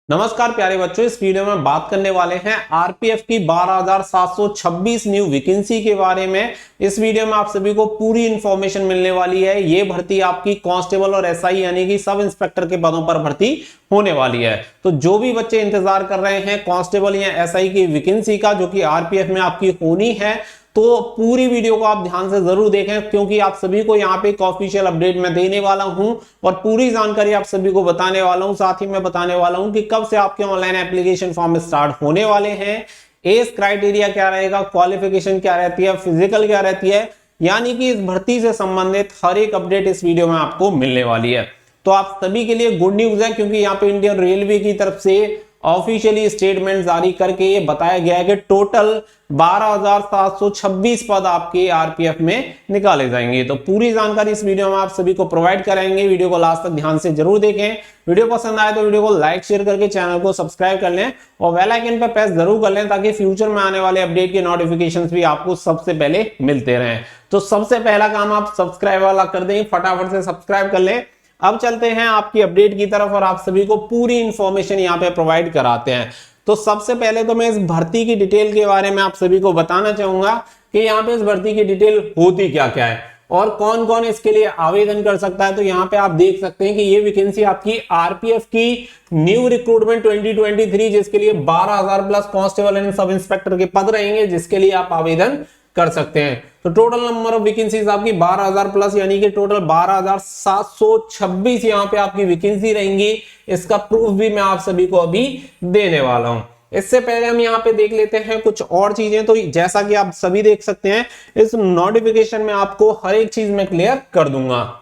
नमस्कार प्यारे बच्चों, इस वीडियो में बात करने वाले हैं आरपीएफ की 12,726 न्यू वैकेंसी के बारे में। इस वीडियो में आप सभी को पूरी इंफॉर्मेशन मिलने वाली है। ये भर्ती आपकी कांस्टेबल और एसआई यानी कि सब इंस्पेक्टर के पदों पर भर्ती होने वाली है। तो जो भी बच्चे इंतजार कर रहे हैं कांस्टेबल या एसआई की वैकेंसी का, जो कि आरपीएफ में आपकी होनी है, तो पूरी वीडियो को आप ध्यान से जरूर देखें, क्योंकि आप सभी को यहाँ पे एक ऑफिशियल अपडेट मैं देने वाला हूं और पूरी जानकारी आप सभी को बताने वाला हूं। साथ ही मैं बताने वाला हूं कि कब से आपके ऑनलाइन एप्लीकेशन फॉर्म स्टार्ट होने वाले हैं, एज क्राइटेरिया क्या रहेगा, क्वालिफिकेशन क्या रहती है, फिजिकल क्या रहती है, यानी कि इस भर्ती से संबंधित हर एक अपडेट इस वीडियो में आपको मिलने वाली है। तो आप सभी के लिए गुड न्यूज है, क्योंकि यहाँ पे इंडियन रेलवे की तरफ से ऑफिशियली स्टेटमेंट जारी करके ये बताया गया है कि टोटल 12,726 पद आपके आरपीएफ में निकाले जाएंगे। तो पूरी जानकारी इस वीडियो में आप सभी को प्रोवाइड कराएंगे। वीडियो को लास्ट तक ध्यान से जरूर देखें। वीडियो पसंद आए तो वीडियो को लाइक शेयर करके चैनल को सब्सक्राइब कर लें और बेल आइकन पर प्रेस जरूर कर लें, ताकि फ्यूचर में आने वाले अपडेट के नोटिफिकेशंस भी आपको सबसे पहले मिलते रहें। तो सबसे पहला काम आप सब्सक्राइब वाला कर दें, फटाफट से सब्सक्राइब कर लें। अब चलते हैं आपकी अपडेट की तरफ और आप सभी को पूरी इंफॉर्मेशन यहाँ पे प्रोवाइड कराते हैं। तो सबसे पहले तो मैं इस भर्ती की डिटेल के बारे में आप सभी को बताना चाहूंगा कि यहाँ पे इस भर्ती की डिटेल होती क्या क्या है और कौन कौन इसके लिए आवेदन कर सकता है। तो यहाँ पे आप देख सकते हैं कि ये वैकेंसी आपकी आरपीएफ की न्यू रिक्रूटमेंट 2023, जिसके लिए 12,000 plus constable and sub inspector के पद रहेंगे, जिसके लिए आप आवेदन कर सकते हैं। तो टोटल नंबर ऑफ वैकेंसीज आपकी 12,000 प्लस, यानी कि टोटल 12,726 यहाँ पे आपकी वैकेंसी रहेंगी। इसका प्रूफ भी मैं आप सभी को अभी देने वाला हूं। इससे पहले हम यहाँ पे देख लेते हैं कुछ और चीजें। तो जैसा कि आप सभी देख सकते हैं, इस नोटिफिकेशन में आपको हर एक चीज मैं क्लियर कर दूंगा।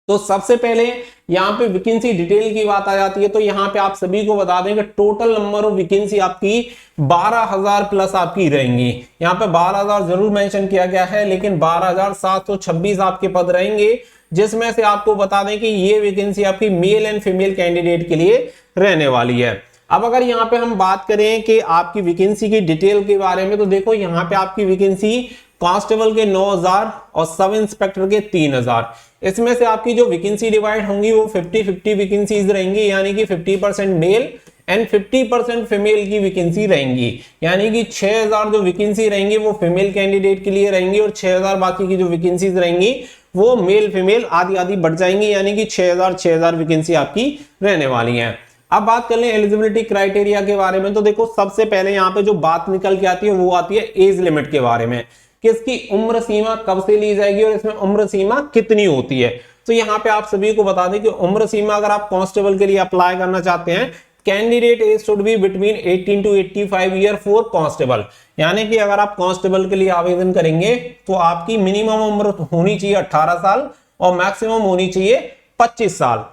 तो सबसे पहले यहाँ पे वैकेंसी डिटेल की बात आ जाती है। तो यहाँ पे आप सभी को बता दें कि टोटल नंबर ऑफ वैकेंसी आपकी 12,000 प्लस आपकी रहेंगी। यहाँ पे 12,000 जरूर मेंशन किया गया है, लेकिन 12,726 आपके पद रहेंगे, जिसमें से आपको बता दें कि ये वैकेंसी आपकी मेल एंड फीमेल कैंडिडेट के लिए रहने वाली है। अब अगर यहाँ पे हम बात करें कि आपकी वैकेंसी की डिटेल के बारे में, तो देखो यहाँ पे आपकी वैकेंसी कांस्टेबल के 9,000 और सब इंस्पेक्टर के 3,000। इसमें से आपकी जो वैकेंसी डिवाइड होंगी वो 50-50 वैकेंसीज रहेंगी, यानी कि 50% मेल एंड 50% फीमेल की वैकेंसी रहेंगी। यानी कि 6,000 जो वैकेंसी रहेंगी वो फीमेल कैंडिडेट के लिए रहेंगी और 6,000 बाकी की जो वैकेंसीज रहेंगी वो मेल फीमेल आदि आदि बढ़ जाएंगी, यानी कि 6,000 वैकेंसी आपकी रहने वाली है। अब बात कर लें एलिजिबिलिटी क्राइटेरिया के बारे में। तो देखो सबसे पहले यहाँ पे जो बात निकल के आती है वो आती है एज लिमिट के बारे में, कि इसकी उम्र सीमा कब से ली जाएगी और इसमें उम्र सीमा कितनी होती है। तो यहाँ पे आप सभी को बता दें कि उम्र सीमा अगर आप कांस्टेबल के लिए अप्लाई करना चाहते हैं, candidate age should be between 18 to 85 year for constable. यानी कि अगर आप कांस्टेबल के लिए आवेदन करेंगे तो आपकी मिनिमम उम्र होनी चाहिए 18 साल और मैक्सिमम होनी चाहिए 25 साल।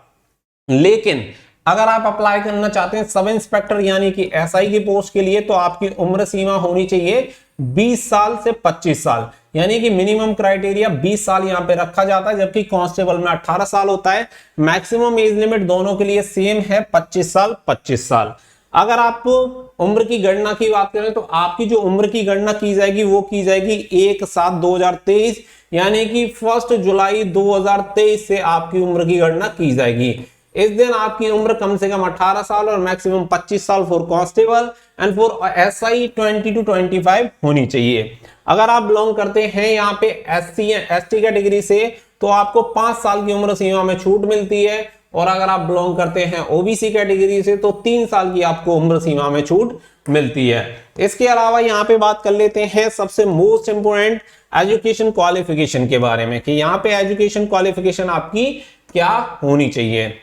लेकिन अगर आप अप्लाई करना चाहते हैं सब इंस्पेक्टर यानी कि एसआई की पोस्ट के लिए, तो आपकी उम्र सीमा होनी चाहिए 20 साल से 25 साल। यानी कि मिनिमम क्राइटेरिया 20 साल यहां पे रखा जाता है, जबकि कांस्टेबल में 18 साल होता है। मैक्सिमम एज लिमिट दोनों के लिए सेम है, 25 साल 25 साल। अगर आप उम्र की गणना की बात करें तो आपकी जो उम्र की गणना की जाएगी वो की जाएगी 1/7/2023, यानी कि 1 जुलाई 2023 से आपकी उम्र की गणना की जाएगी। इस दिन आपकी उम्र कम से कम 18 साल और मैक्सिमम 25 साल for constable and for SI 20 to 25 होनी चाहिए। अगर आप बिलोंग करते हैं यहाँ पे एससी या एसटी कैटेगरी से, तो आपको 5 साल की उम्र सीमा में छूट मिलती है, और अगर आप बिलोंग करते हैं ओबीसी कैटेगरी से तो 3 साल की आपको उम्र सीमा में छूट मिलती है। इसके अलावा यहाँ पे बात कर लेते हैं सबसे मोस्ट इंपोर्टेंट एजुकेशन क्वालिफिकेशन के बारे में, कि यहाँ पे एजुकेशन क्वालिफिकेशन आपकी क्या होनी चाहिए।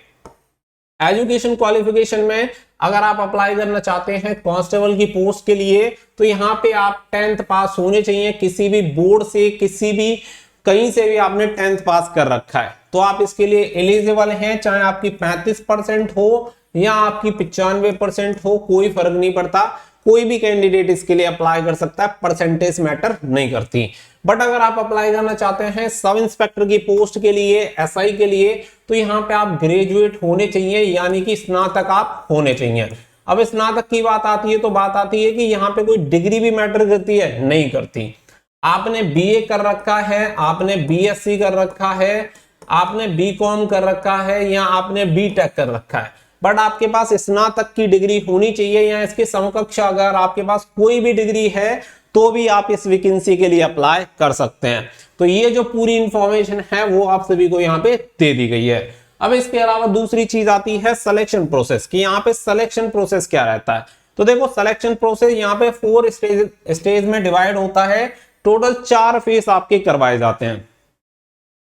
एजुकेशन क्वालिफिकेशन में अगर आप अप्लाई करना चाहते हैं कांस्टेबल की पोस्ट के लिए, तो यहाँ पे आप 10th पास होने चाहिए, किसी भी बोर्ड से, किसी भी कहीं से भी आपने 10th पास कर रखा है तो आप इसके लिए एलिजिबल हैं। चाहे आपकी 35% हो या आपकी 95% हो, कोई फर्क नहीं पड़ता, कोई भी कैंडिडेट इसके लिए अप्लाई कर सकता है, परसेंटेज मैटर नहीं करती। बट अगर आप अप्लाई करना चाहते हैं सब इंस्पेक्टर की पोस्ट के लिए, एसआई के लिए, तो यहाँ पे आप ग्रेजुएट होने चाहिए, यानी कि स्नातक आप होने चाहिए। अब स्नातक की बात आती है तो बात आती है कि यहाँ पे कोई डिग्री भी मैटर करती है? नहीं करती। आपने बीए कर रखा है, आपने बीएससी कर रखा है, आपने बीकॉम कर रखा है या आपने बीटेक कर रखा है, बट आपके पास स्नातक की डिग्री होनी चाहिए या इसके समकक्ष अगर आपके पास कोई भी डिग्री है तो भी आप इस वैकेंसी के लिए अप्लाई कर सकते हैं। तो ये जो पूरी इंफॉर्मेशन है वो आप सभी को यहाँ पे दे दी गई है। अब इसके अलावा दूसरी चीज आती है सिलेक्शन प्रोसेस कि यहाँ पे सिलेक्शन प्रोसेस क्या रहता है। तो देखो सिलेक्शन प्रोसेस यहाँ पे 4 स्टेज में डिवाइड होता है। टोटल 4 फेज आपके करवाए जाते हैं,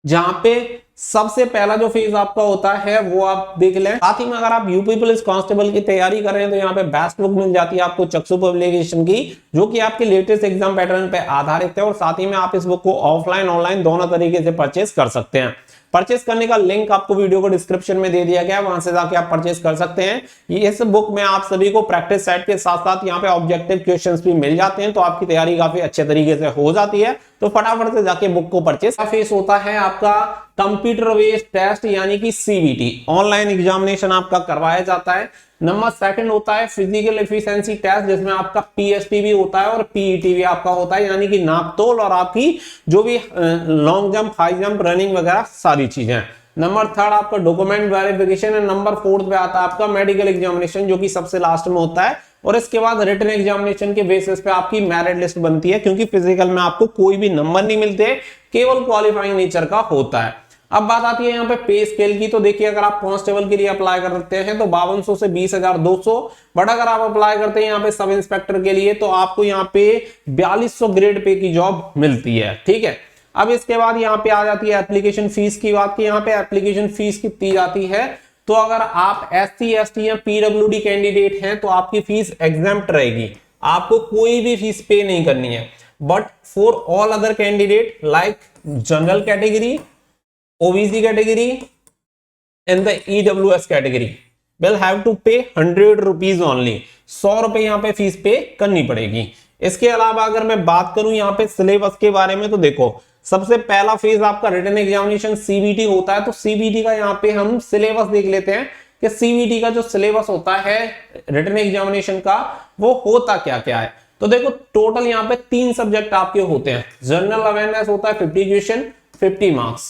जहां पे सबसे पहला जो फेज आपका होता है वो आप देख लें। साथ ही में अगर आप यूपी पुलिस कांस्टेबल की तैयारी कर रहे हैं तो यहाँ पे बेस्ट बुक मिल जाती है आपको चक्षु पब्लिकेशन की, जो कि आपके लेटेस्ट एग्जाम पैटर्न पे आधारित है। और साथ ही में आप इस बुक को ऑफलाइन ऑनलाइन दोनों तरीके से परचेस कर सकते हैं। परचेस करने का लिंक आपको वीडियो को डिस्क्रिप्शन में दे दिया गया है, वहां से जाके आप परचेस कर सकते हैं। इस बुक में आप सभी को प्रैक्टिस सेट के साथ साथ यहाँ पे ऑब्जेक्टिव क्वेश्चंस भी मिल जाते हैं, तो आपकी तैयारी काफी अच्छे तरीके से हो जाती है। तो फटाफट से जाके बुक को परचेस। फेस होता है आपका कंप्यूटर बेस्ड टेस्ट यानी कि सीबीटी, ऑनलाइन एग्जामिनेशन आपका करवाया जाता है। नंबर 2 होता है फिजिकल एफिशिएंसी टेस्ट, जिसमें आपका पीएसटी भी होता है और पीईटी भी आपका होता है, यानी कि नापतोल और आपकी जो भी long jump, high jump, running वगैरह सारी चीजें। नंबर 3 आपका डॉक्यूमेंट वेरिफिकेशन है। नंबर 4 पे आता है आपका मेडिकल एग्जामिनेशन, जो कि सबसे लास्ट में होता है। और इसके बाद रिटन एग्जामिनेशन के बेसिस पे आपकी मेरिट लिस्ट बनती है, क्योंकि फिजिकल में आपको कोई भी नंबर नहीं मिलते, केवल क्वालिफाइंग नेचर का होता है। अब बात आती है यहाँ पे पे स्केल की। तो देखिए अगर आप कांस्टेबल के लिए अप्लाई करते हैं तो 5200 से 20,200, बट अगर आप अप्लाई करते हैं यहाँ पे सब इंस्पेक्टर के लिए तो आपको यहाँ पे 4200 ग्रेड पे की जॉब मिलती है। ठीक है, अब इसके बाद यहाँ पे आ जाती है एप्लीकेशन फीस की बात की। यहाँ पे एप्लीकेशन फीस कितनी जाती है, तो अगर आप SC ST या PWD कैंडिडेट हैं तो आपकी फीस एग्जेम्प्ट रहेगी, आपको कोई भी फीस पे नहीं करनी है। But for all other candidate like general category, OBC category and the EWS category will have to pay 100 rupees only। 100 रुपए यहाँ पे फीस पे करनी पड़ेगी। इसके अलावा अगर मैं बात करूं यहाँ पे सिलेबस के बारे में, तो देखो सबसे पहला फेज आपका रिटन एग्जामिनेशन CBT होता है। तो CBT का यहाँ पे हम सिलेबस देख लेते हैं कि CBT का जो सिलेबस होता है रिटन एग्जामिनेशन का वो होता क्या क्या है। तो देखो टोटल यहाँ पे 3 सब्जेक्ट आपके होते हैं। जनरल अवेयरनेस होता है 50 क्वेश्चन 50 मार्क्स,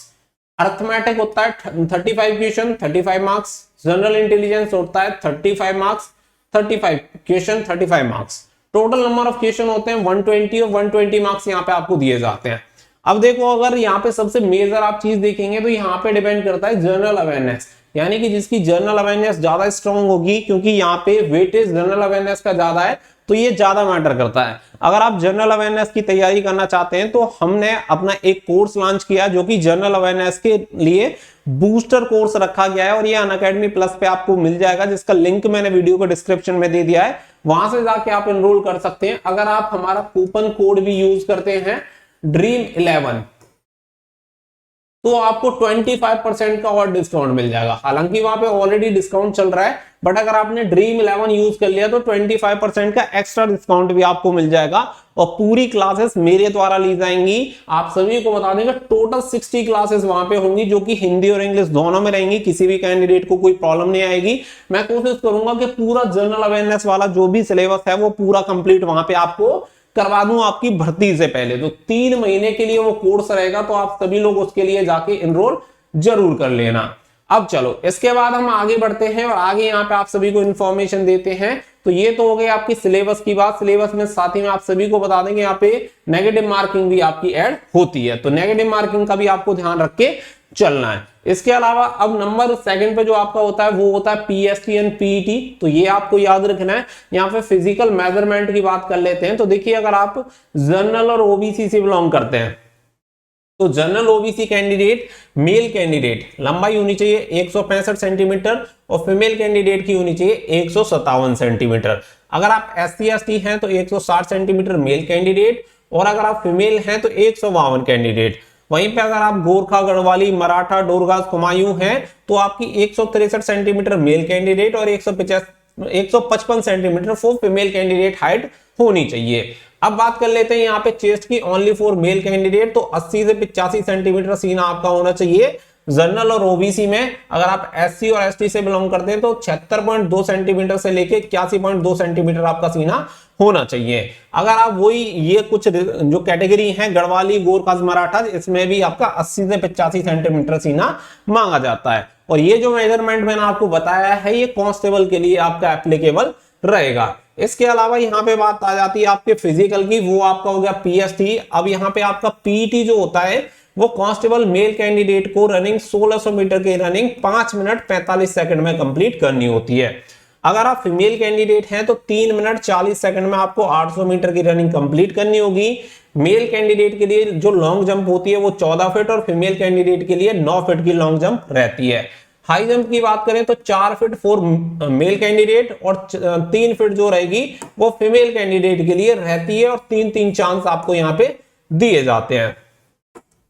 अर्थमेटिक होता है 35 क्वेश्चन 35 मार्क्स, जनरल इंटेलिजेंस होता है 35 marks 35 question 35 marks. Total number of question होते हैं 120 और 120 मार्क्स यहाँ पे आपको दिए जाते हैं। अब देखो अगर यहाँ पे सबसे मेजर आप चीज देखेंगे तो यहाँ पे डिपेंड करता है जनरल अवेयरनेस, यानी कि जिसकी जनरल अवेयरनेस ज्यादा स्ट्रॉन्ग होगी, क्योंकि यहाँ पे वेटेज जनरल अवेयरनेस का ज्यादा है तो ये ज्यादा मैटर करता है। अगर आप जनरल अवेयरनेस की तैयारी करना चाहते हैं तो हमने अपना एक कोर्स लॉन्च किया जो कि जनरल अवेयरनेस के लिए बूस्टर कोर्स रखा गया है, और ये अनअकैडमी प्लस पे आपको मिल जाएगा, जिसका लिंक मैंने वीडियो को डिस्क्रिप्शन में दे दिया है, वहां से जाके आप एनरोल कर सकते हैं। अगर आप हमारा कूपन कोड भी यूज करते हैं DREAM11 तो आपको 25% का और डिस्काउंट मिल जाएगा। हालांकि वहां पे ऑलरेडी डिस्काउंट चल रहा है, बट अगर आपने DREAM11 यूज कर लिया तो 25% का एक्स्ट्रा डिस्काउंट भी आपको मिल जाएगा। और पूरी क्लासेस मेरे द्वारा ली जाएंगी। आप सभी को बता देंगे टोटल 60 क्लासेस वहां पे होंगी, जो कि हिंदी और इंग्लिश दोनों में रहेंगी। किसी भी कैंडिडेट को कोई प्रॉब्लम नहीं आएगी। मैं कोशिश करूंगा कि पूरा जनरल अवेयरनेस वाला जो भी सिलेबस है वो पूरा कंप्लीट वहां पे आपको करवा दूं आपकी भर्ती से पहले। तो 3 महीने के लिए वो कोर्स रहेगा, तो आप सभी लोग उसके लिए जाके एनरोल जरूर कर लेना। अब चलो इसके बाद हम आगे बढ़ते हैं और आगे यहाँ पे आप सभी को इंफॉर्मेशन देते हैं। तो ये तो हो गई आपकी सिलेबस की बात। सिलेबस में साथ ही में आप सभी को बता देंगे यहाँ पे नेगेटिव मार्किंग भी आपकी ऐड होती है, तो नेगेटिव मार्किंग का भी आपको ध्यान रख के चलना है। इसके अलावा अब नंबर 2 पे जो आपका होता है वो होता है PST एंड PET। तो ये आपको याद रखना है। यहाँ पे फिजिकल मेजरमेंट की बात कर लेते हैं। तो देखिए अगर आप जनरल और OBC से बिलोंग करते हैं तो general OBC candidate, male candidate लंबाई होनी चाहिए 165 सेंटीमीटर और फीमेल कैंडिडेट की होनी चाहिए 157 सेंटीमीटर। अगर आप SC ST हैं तो 160 सेंटीमीटर मेल कैंडिडेट, और अगर आप फीमेल हैं तो 152 कैंडिडेट। वहीं पे अगर आप गोरखा, गढ़वाली, मराठा, डोरगास, कुमायूं हैं तो आपकी 163 सेंटीमीटर मेल कैंडिडेट और 155 centimetre for female candidate height होनी चाहिए। अब बात कर लेते हैं यहाँ पे चेस्ट की, ओनली फॉर मेल कैंडिडेट तो 80 से 85 सेंटीमीटर सीना आपका होना चाहिए। जनरल और ओबीसी में अगर आप एससी और एसटी से बिलोंग करते हैं तो 76.2 सेंटीमीटर से लेके 81.2 सेंटीमीटर आपका सीना होना चाहिए। अगर आप वही ये कुछ जो कैटेगरी है गढ़वाली, गोरखा, मराठा, इसमें भी आपका 80 से 85 सेंटीमीटर सीना मांगा जाता है। और ये जो मेजरमेंट मैंने आपको बताया है ये कांस्टेबल के लिए आपका एप्लीकेबल रहेगा। इसके अलावा यहाँ पे बात आ जाती है आपके फिजिकल की, वो आपका हो गया पीएसटी। अब यहाँ पे आपका पीटी जो होता है वो कांस्टेबल मेल कैंडिडेट को रनिंग 1600 मीटर की रनिंग 5 मिनट 45 सेकंड में कंप्लीट करनी होती है। अगर आप फीमेल कैंडिडेट हैं तो 3 मिनट 40 सेकंड में आपको 800 मीटर की रनिंग कंप्लीट करनी होगी। मेल कैंडिडेट के लिए जो लॉन्ग जंप होती है वो 14 फीट और फीमेल कैंडिडेट के लिए 9 फीट की लॉन्ग जंप रहती है। हाई जंप की बात करें तो 4 फीट फॉर मेल कैंडिडेट और 3 फीट जो रहेगी वो फीमेल कैंडिडेट के लिए रहती है और 3-3 चांस आपको यहाँ पे दिए जाते हैं।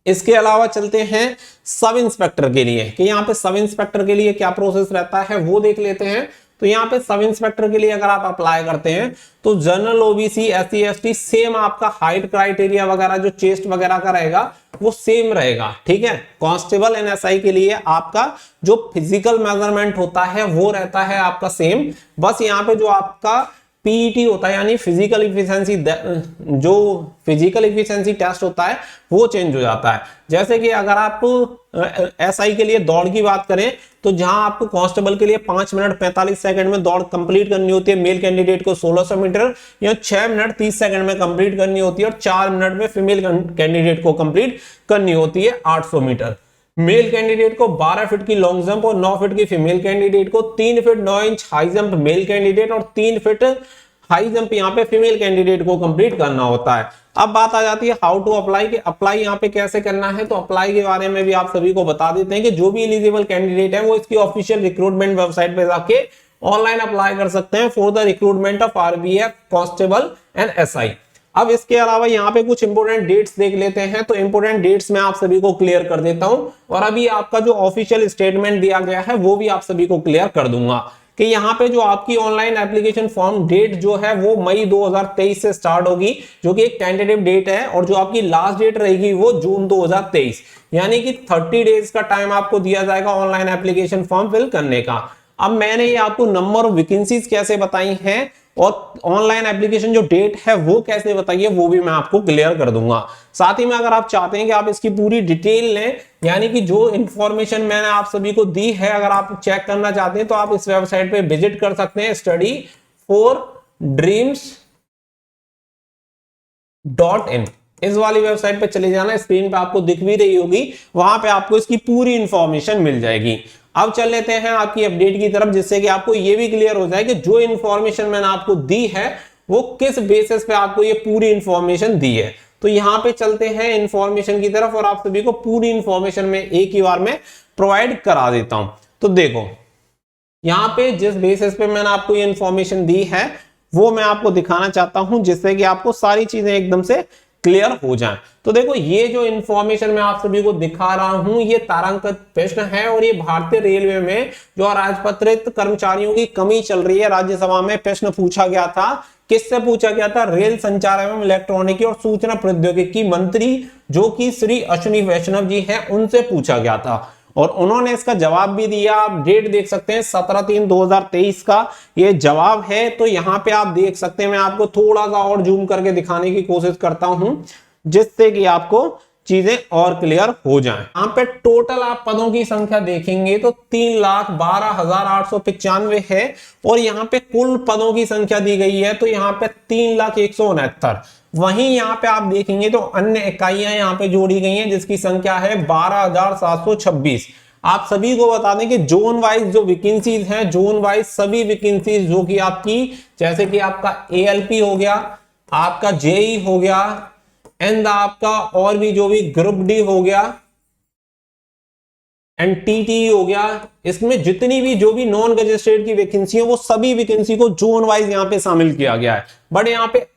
इसके अलावा चलते हैं सब इंस्पेक्टर के लिए कि यहाँ पे सब इंस्पेक्टर के लिए क्या प्रोसेस रहता है वो देख लेते हैं। तो यहाँ पे सब इंस्पेक्टर के लिए अगर आप अप्लाई करते हैं तो general, OBC, SC, ST same आपका हाइट क्राइटेरिया वगैरह जो चेस्ट वगैरह का रहेगा वो सेम रहेगा, ठीक है। कांस्टेबल एंड एसआई के लिए आपका जो फिजिकल मेजरमेंट होता है वो रहता है आपका सेम, बस यहाँ पे जो आपका पीईटी होता है यानी फिजिकल इफिशिएंसी, जो फिजिकल इफिशिएंसी टेस्ट होता है वो चेंज हो जाता है। जैसे कि अगर आप एसआई के लिए दौड़ की बात करें तो जहां आपको कांस्टेबल के लिए 5 मिनट 45 सेकंड में दौड़ कंप्लीट करनी होती है मेल कैंडिडेट को 1600 मीटर, या 6 मिनट 30 सेकंड में कंप्लीट करनी होती है और 4 मिनट में फीमेल कैंडिडेट को कंप्लीट करनी होती है 800 मीटर। मेल कैंडिडेट को 12 फीट की लॉन्ग जंप और 9 फीट की फीमेल कैंडिडेट को 3 feet 9 inch high jump male candidate और 3 फीट हाई जंप यहाँ पे फीमेल कैंडिडेट को कंप्लीट करना होता है। अब बात आ जाती है हाउ टू अप्लाई कि अप्लाई यहाँ पे कैसे करना है। तो अप्लाई के बारे में भी आप सभी को बता देते हैं कि जो भी एलिजिबल कैंडिडेट है वो इसकी ऑफिशियल रिक्रूटमेंट वेबसाइट पे जाके ऑनलाइन अप्लाई कर सकते हैं for the recruitment of RBF, constable and SI. अब इसके अलावा यहाँ पे कुछ इंपोर्टेंट डेट्स देख लेते हैं। तो इंपोर्टेंट डेट्स मैं आप सभी को क्लियर कर देता हूं और अभी आपका जो ऑफिशियल स्टेटमेंट दिया गया है वो भी आप सभी को क्लियर कर दूंगा कि यहाँ पे जो आपकी ऑनलाइन एप्लीकेशन फॉर्म डेट जो है वो मई 2023 से स्टार्ट होगी, जो कि एक टेंटेटिव डेट है, और जो आपकी लास्ट डेट रहेगी वो जून 2023, यानी कि 30 डेज का टाइम आपको दिया जाएगा ऑनलाइन एप्लीकेशन फॉर्म फिल करने का। अब मैंने ये आपको नंबर ऑफ वैकेंसीज कैसे बताई हैं और ऑनलाइन एप्लीकेशन जो डेट है वो कैसे बताइए वो भी मैं आपको क्लियर कर दूंगा। साथ ही में अगर आप चाहते हैं कि आप इसकी पूरी डिटेल लें, यानी कि जो इंफॉर्मेशन मैंने आप सभी को दी है अगर आप चेक करना चाहते हैं तो आप इस वेबसाइट पे विजिट कर सकते हैं studyfordreams.in। इस वाली वेबसाइट पे चले जाना, स्क्रीन पे आपको दिख भी रही होगी, वहां पे आपको इसकी पूरी इंफॉर्मेशन मिल जाएगी। अब चल लेते हैं आपकी अपडेट की तरफ, जिससे कि आपको ये भी क्लियर हो जाए कि जो इंफॉर्मेशन मैंने आपको दी है वो किस बेसिस पे आपको ये पूरी इंफॉर्मेशन दी है। तो यहां पे चलते हैं इंफॉर्मेशन की तरफ और आप सभी को पूरी इंफॉर्मेशन में एक ही बार में प्रोवाइड करा देता हूं। तो देखो यहां पे जिस बेसिस पे मैंने आपको ये इंफॉर्मेशन दी है वो मैं आपको दिखाना चाहता हूं, जिससे कि आपको सारी चीजें एकदम से क्लियर हो जाए। तो देखो ये जो इंफॉर्मेशन मैं आप सभी को दिखा रहा हूं ये तारांकित प्रश्न है और ये भारतीय रेलवे में जो अराजपत्रित कर्मचारियों की कमी चल रही है, राज्यसभा में प्रश्न पूछा गया था। किससे पूछा गया था? रेल संचार एवं इलेक्ट्रॉनिकी और सूचना प्रौद्योगिकी मंत्री जो कि श्री अश्विनी वैष्णव जी हैं उनसे पूछा गया था और उन्होंने इसका जवाब भी दिया। आप डेट देख सकते हैं 17/3/2023 का ये जवाब है। तो यहाँ पे आप देख सकते हैं, मैं आपको थोड़ा सा और जूम करके दिखाने की कोशिश करता हूं जिससे कि आपको चीजें और क्लियर हो जाएं। यहाँ पे टोटल आप पदों की संख्या देखेंगे तो 3,12,895 है और यहाँ पे कुल पदों की संख्या दी गई है तो यहाँ पे 3,01,69। वहीं यहाँ पे आप देखेंगे तो अन्य इकाइयां यहाँ पे जोड़ी गई हैं जिसकी संख्या है 12,726। आप सभी को बता दें कि जोन वाइज जो वैकेंसीज हैं, जोन वाइज सभी वैकेंसीज जो कि आपकी, जैसे कि आपका एएलपी हो गया, आपका जेई हो गया एंड आपका और भी जो भी ग्रुप डी हो गया एंड टीटी हो गया, इसमें जितनी भी जो भी नॉन गजेस्टेड की वैकेंसी है वो सभी वैकेंसी को जोन वाइज यहाँ पे शामिल किया गया है। बट यहाँ पे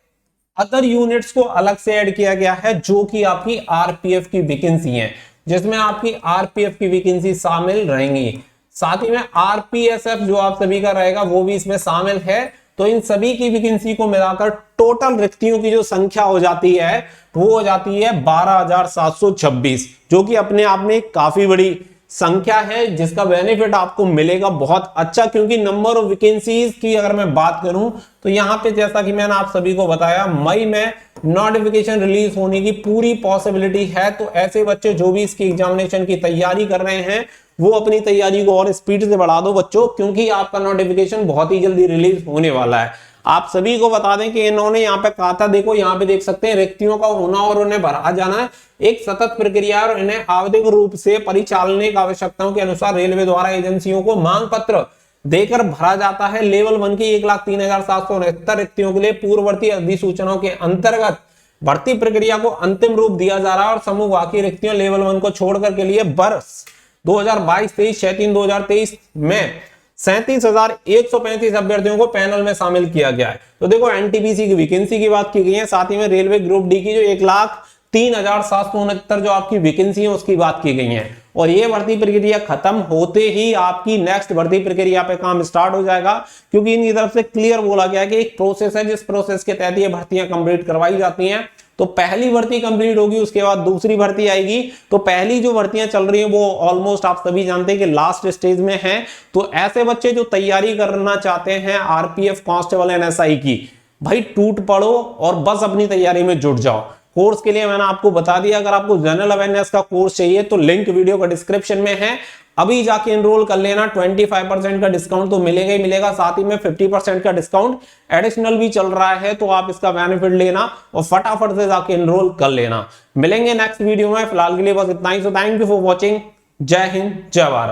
अदर यूनिट्स को अलग से ऐड किया गया है जो कि आपकी आरपीएफ की वैकेंसी है, जिसमें आपकी आरपीएफ की वैकेंसी शामिल रहेंगी। साथ ही में आरपीएसएफ जो आप सभी का रहेगा वो भी इसमें शामिल है। तो इन सभी की वैकेंसी को मिलाकर टोटल रिक्तियों की जो संख्या हो जाती है वो हो जाती है 12,726, जो कि अपने आप में काफी बड़ी संख्या है जिसका बेनिफिट आपको मिलेगा बहुत अच्छा, क्योंकि नंबर ऑफ वैकेंसीज की अगर मैं बात करूं तो यहां पे जैसा कि मैंने आप सभी को बताया मई में नोटिफिकेशन रिलीज होने की पूरी पॉसिबिलिटी है। तो ऐसे बच्चे जो भी इसकी एग्जामिनेशन की तैयारी कर रहे हैं वो अपनी तैयारी को और स्पीड से बढ़ा दो बच्चों, क्योंकि आपका नोटिफिकेशन बहुत ही जल्दी रिलीज होने वाला है। आप सभी को बता दें कि इन्होंने यहाँ पे कहा था, देखो यहाँ पे देख सकते हैं, रिक्तियों का होना और उन्हें भरा जाना एक सतत प्रक्रिया और इन्हें आवधिक रूप से परिचालनिक आवश्यकताओं के अनुसार रेलवे द्वारा एजेंसियों को मांग पत्र देकर भरा जाता है। लेवल 1 की 1,03,769 रिक्तियों के लिए पूर्ववर्ती अधिसूचनाओं के अंतर्गत भर्ती प्रक्रिया को अंतिम रूप दिया जा रहा है और समूह बाकी रिक्तियों लेवल 1 को छोड़कर के लिए वर्ष 2022-23 2023 में 37,135 अभ्यर्थियों को पैनल में शामिल किया गया है। तो देखो एनटीपीसी की वैकेंसी की बात की गई है, साथ ही में रेलवे ग्रुप डी की जो 1,03,769 जो आपकी वैकेंसी है उसकी बात की गई है। और ये भर्ती प्रक्रिया खत्म होते ही आपकी नेक्स्ट भर्ती प्रक्रिया पे काम स्टार्ट हो जाएगा, क्योंकि इनकी तरफ से क्लियर बोला गया कि एक प्रोसेस है जिस प्रोसेस के तहत ये भर्तियां कंप्लीट करवाई जाती हैं। तो पहली भर्ती कंप्लीट होगी, उसके बाद दूसरी भर्ती आएगी। तो पहली जो भर्तियां चल रही हैं वो ऑलमोस्ट आप सभी जानते हैं कि लास्ट स्टेज में है। तो ऐसे बच्चे जो तैयारी करना चाहते हैं आरपीएफ, कांस्टेबल, एनएसआई की, भाई टूट पड़ो और बस अपनी तैयारी में जुट जाओ। कोर्स के लिए मैंने आपको बता दिया, अगर आपको जनरल अवेयरनेस का कोर्स चाहिए तो लिंक वीडियो का डिस्क्रिप्शन में है, अभी जाके एनरोल कर लेना। 25% का डिस्काउंट तो मिलेगा ही मिलेगा, साथ ही में 50% का डिस्काउंट एडिशनल भी चल रहा है, तो आप इसका बेनिफिट लेना और फटाफट से जाके एनरोल कर लेना। मिलेंगे नेक्स्ट वीडियो में, फिलहाल के लिए बस इतना ही। So thank you for watching. जय हिंद, जय भारत।